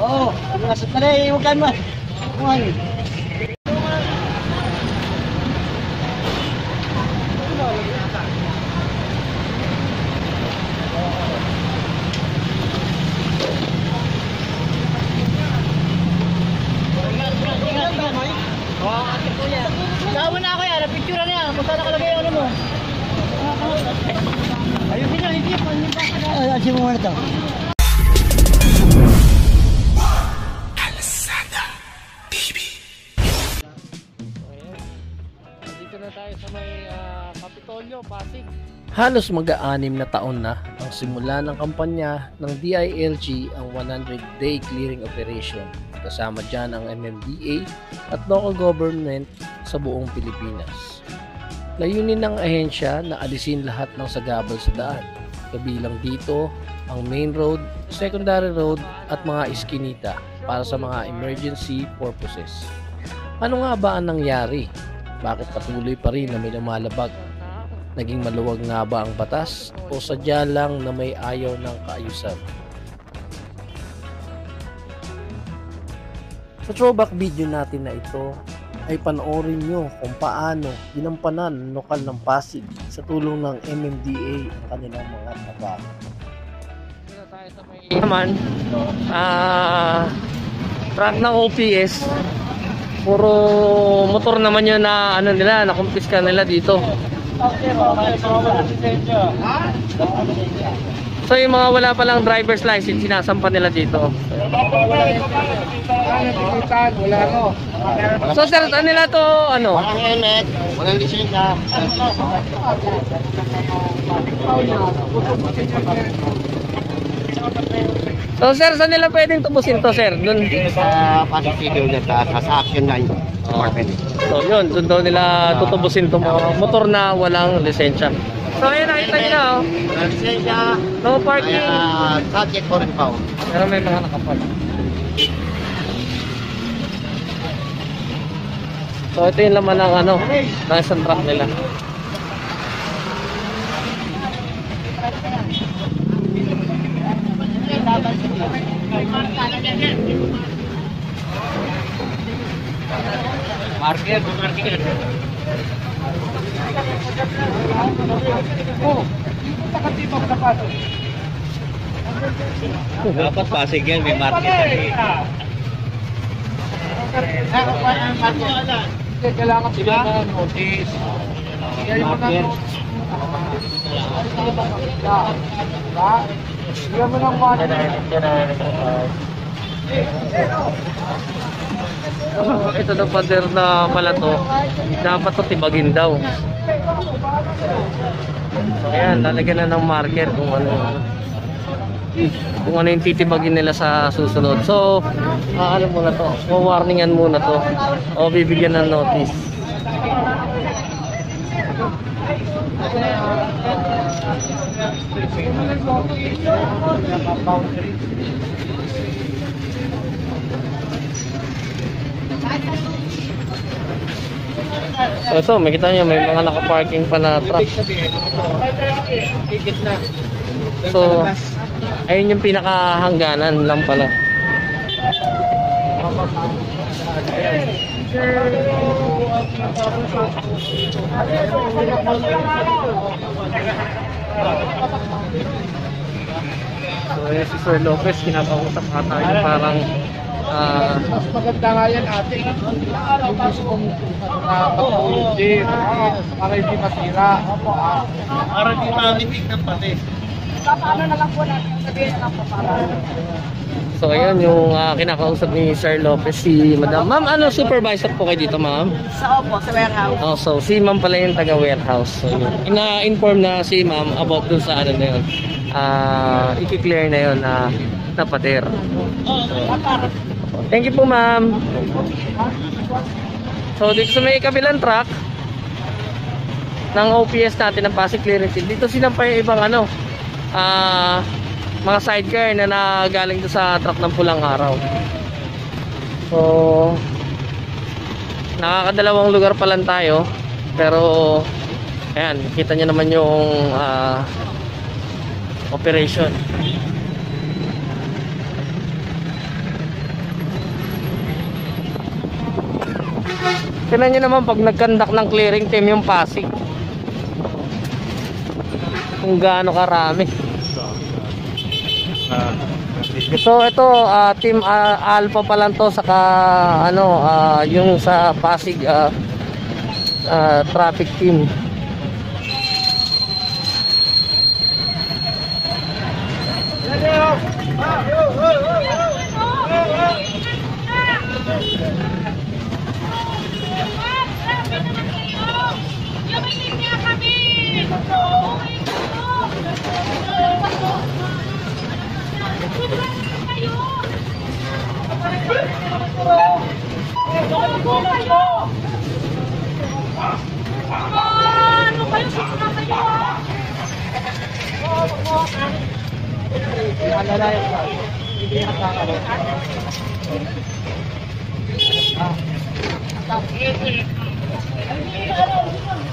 Oh, nasa tali, huwag kayo man. Kawan na ako yan, picture na yan. Kung saan nakalagay yung ano mo. Ayusin nyo, hindi pa. Ayusin mo muna ito. Kalsada TV. Dito na tayo sa may Kapitolyo, Pasig. Halos mag-aanim na taon na ang simula ng kampanya ng DILG ang 100-day clearing operation. Kasama dyan ang MMDA at local government sa buong Pilipinas. Layunin ng ahensya na alisin lahat ng sagabal sa daan. Kabilang dito ang main road, secondary road at mga iskinita para sa mga emergency purposes. Ano nga ba ang nangyari? Bakit patuloy pa rin na may lumalabag? Naging maluwag nga ba ang batas o sadya lang na may ayaw ng kaayusan? Sa throwback video natin na ito ay panoorin nyo kung paano ginampanan ng lokal ng Pasig sa tulong ng MMDA ang kanilang mga trabaho. Naman, truck ng OPS, puro motor naman yun na ano nila, nakumpiska nila dito. So yung mga wala palang driver's license, sinasampa nila dito. So sir, ano nila to, ano? Walang helmet, walang lisensya. So sir, saan nila pwedeng tubusin to sir? Doon Sa Pasig City ulit, sa Action 9 Department. So yun, doon daw nila tutubusin to mga motor na walang lisensya. So ayun, nakita nyo na, oh. Walang lisensya, No parking. kaya subject for impound. Pero may mga nakapark. So ito yung laman ng ano, ng isang truck nila. Market. Dapat Pasig yan, may market. Kailangan sila na notice. Market. Bigyan mo ng money. Ito na pader na pala to. Dapat to tibagin daw. So ayan, lalagyan na ng marker kung ano yung titibagin nila sa susunod. So ano muna to, warningan muna to o bibigyan ng notice. So ito, makita nyo may mga nakaparking pa na truck. So ayun yung pinakahangganan lang pala. So yun si Sir Lopez, kinakausap ata yung parang Mas maganda nga yan ate. Yung gusto kong patulog para hindi masira. Para di mamitig ng pati. Paano na lang po natin sabihin na lang po para. so ayun yung kinakausap ni Sir Lopez, si Madam. Ma'am, ano supervisor po kayo dito, ma'am? Sa opo, sa warehouse. Oh, so si ma'am pala yung taga warehouse. So yun, ina-inform na si ma'am about dun sa ano na yun. I-clear na yun na pader. So, thank you po, ma'am. So dito sa may kabilang truck ng OPS natin ng Pasig Clearance, dito sinampay yung ibang ano, mga sidecar na nagaling doon sa truck ng Pulang Araw. So nakakadalawang lugar pa lang tayo. Pero ayan, kita nyo naman yung operation. Tignan nyo naman pag nagkandak ng clearing team yung Pasig, kung gaano karami. So ito team Alpha pa lang to, saka ano yung sa Pasig traffic team.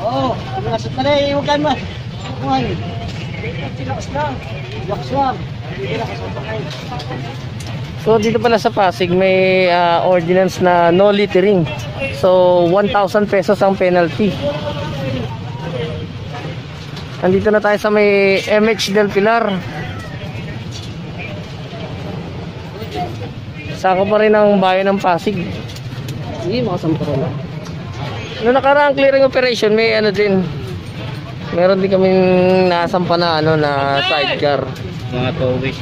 Oh, masuk na rin, huwag ka naman. Relax lang. So dito pala sa Pasig may ordinance na no littering. So 1,000 pesos ang penalty. Andito na tayo sa may MH Del Pilar. Sako pa rin ang bayan ng Pasig. Hindi, makasampara na. Noong nakaraang clearing operation, may ano din. Meron din kaming nasampa na ano na sidecar. Mga towage.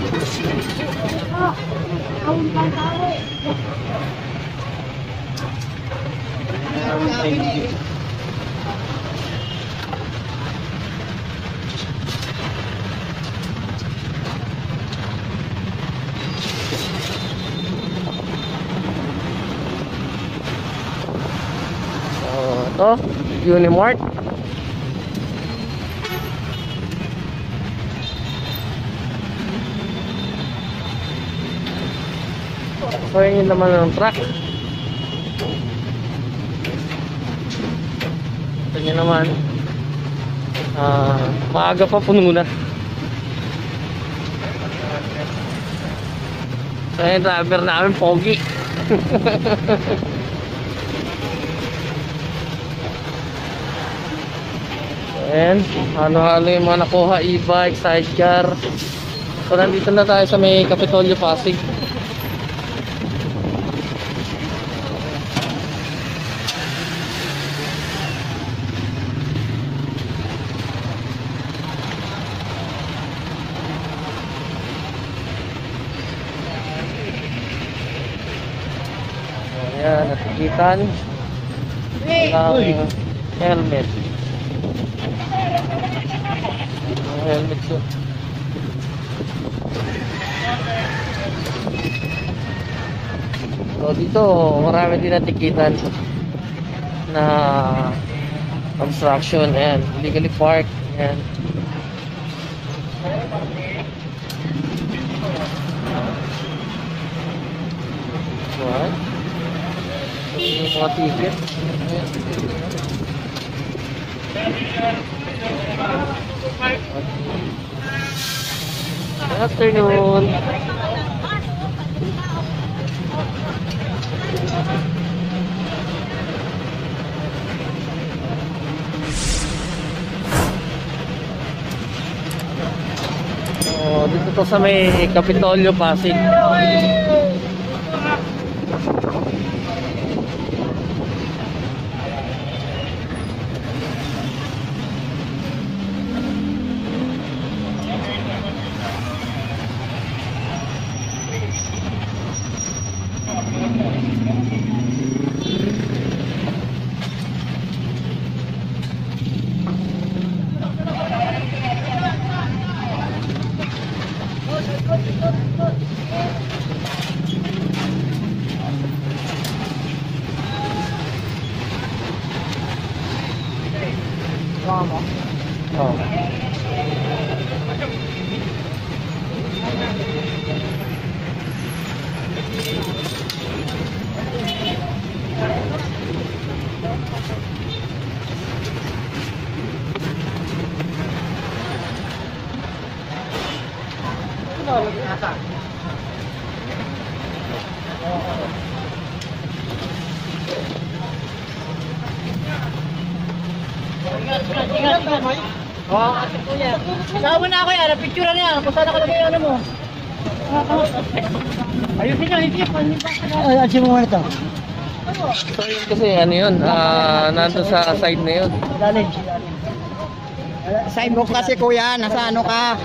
Ito, Unimart. So yun naman ng truck. Ito nyo naman, maaga pa, puno na. So yung driver namin, pogi. Ayan, halo-halo yung mga nakuha, e-bike, sidecar. So nandito na tayo sa may Kapitolyo, Pasig. Ayan, natikitan ng helmet. Helmet ko. So dito marami din natikitan na obstruction. Ayan, illegally park. Ayan. What? Yung mga ticket. Good afternoon. Oh, dito to sa may Kapitolyo, Pasig. Oh. Oo, kasi kuya. Kasama na ako yan, picture na yan. Kung saan nakalagay yung ano mo. Ayusin nyo, hindi pa. Ayusin mo muna ito. So yun kasi ano yun, nandun sa side na yun. Sidewalk kasi kuya, nasa ano ka?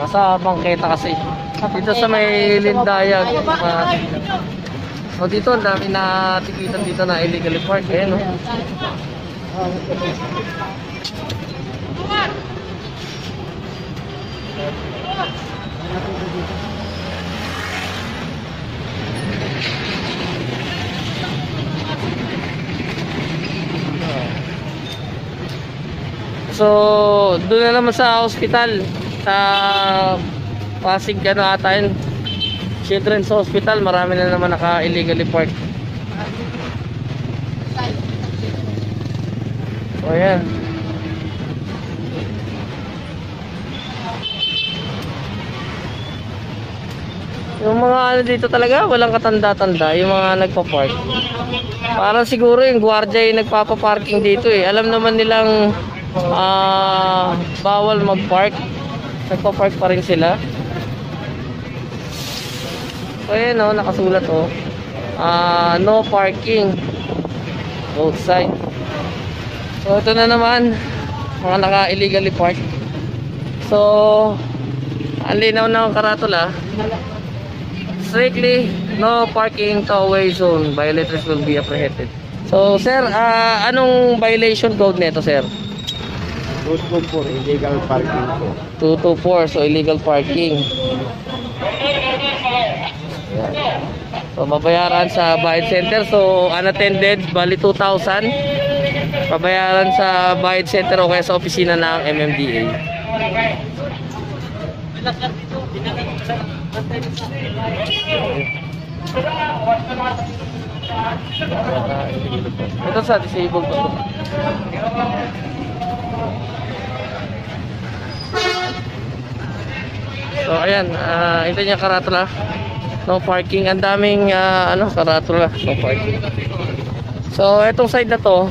Nasa bangketa kasi. Dito sa may Lindayag. So dito, ang dami na tikitan dito na illegally park. Ayan, no? So, doon na naman sa hospital sa Pasig ano ata yun, Children's Hospital, marami na naman naka illegally park. So ayan, yung mga ano dito talaga walang katanda-tanda, yung mga nagpa-park. Parang siguro yung gwardiya yung nagpapa-parking dito eh. Alam naman nilang bawal mag-park, nagpa-park pa rin sila. So ayan o, nakasulat o, no parking both side. So ito na naman mga naka-illegally park. So ang linaw ng karatula, strictly no parking tollway zone, violators will be apprehended. So sir, anong violation code nito sir? 224, illegal parking po. 224, so illegal parking. Ayan. So babayaran sa Bayad Center. So unattended, bali 2,000. Babayaran sa Bayad Center o kaya sa opisina ng MMDA. Ito sa disabled po. So ayan, ito niya karatula. No parking, ang daming karatula, no parking. So etong side na to,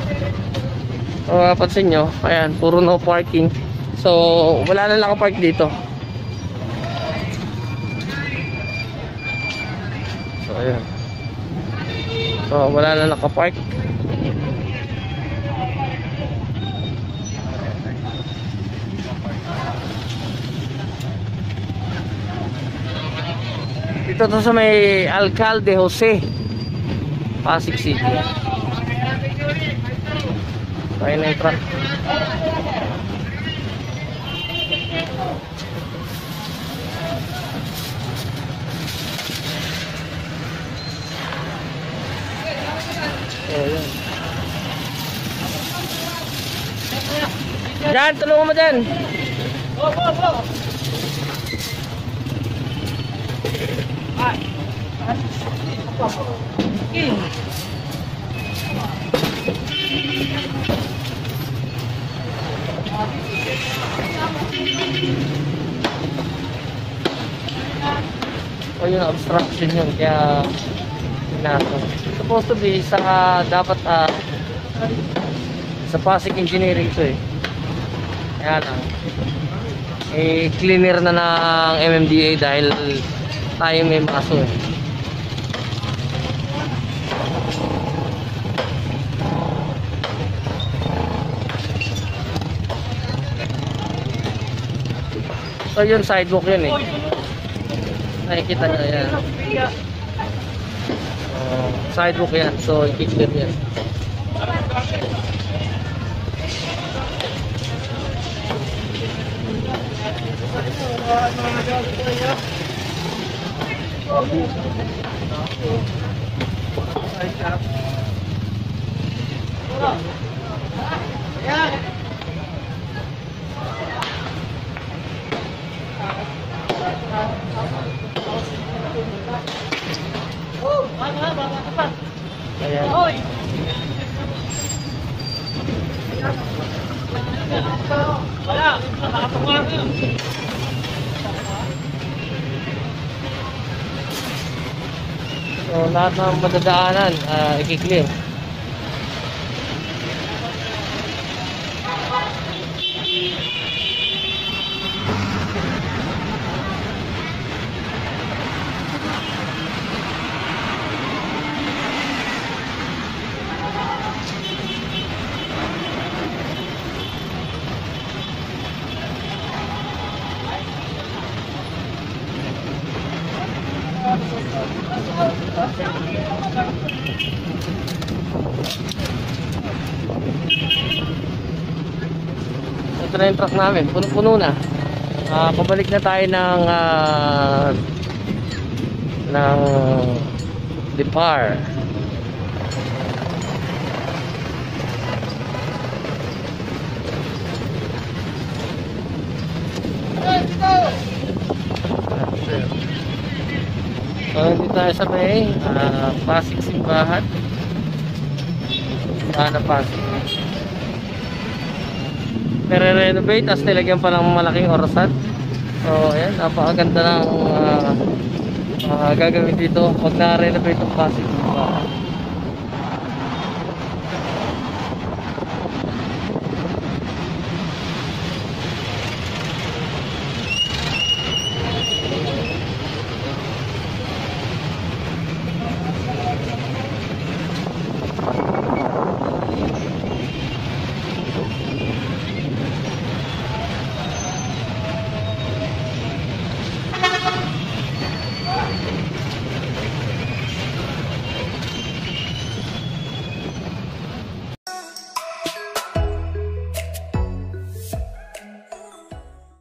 pansin nyo, ayan, puro no parking. So wala na nakapark dito. So ayan, so wala na nakapark. Dito to sa may Alcalde Jose, Pasig City. Kaya na yung truck. Ayan. Diyan, tulungan mo dyan. O yun, obstruction yun, kaya supposed to be sa dapat sa Pasig Engineering to eh. Kaya lang cleaner na ng MMDA dahil tayo may maso eh. So yun, sidewalk yun eh. Nakikita nyo yan. Sidewalk yan, so i-clear yan. Ayan. So lahat ng madadaanan i-clear. Ito na yung truck namin, puno-puno na. Pabalik na tayo ng Depar. So, dito tayo sa may Pasig Simbahan. Simbahan ng Pasig. Nire-renovate, tapos nilagyan pa ng malaking orasan. So, ayan, napakaganda ng gagawin dito pag na-renovate ang Pasig Simbahan.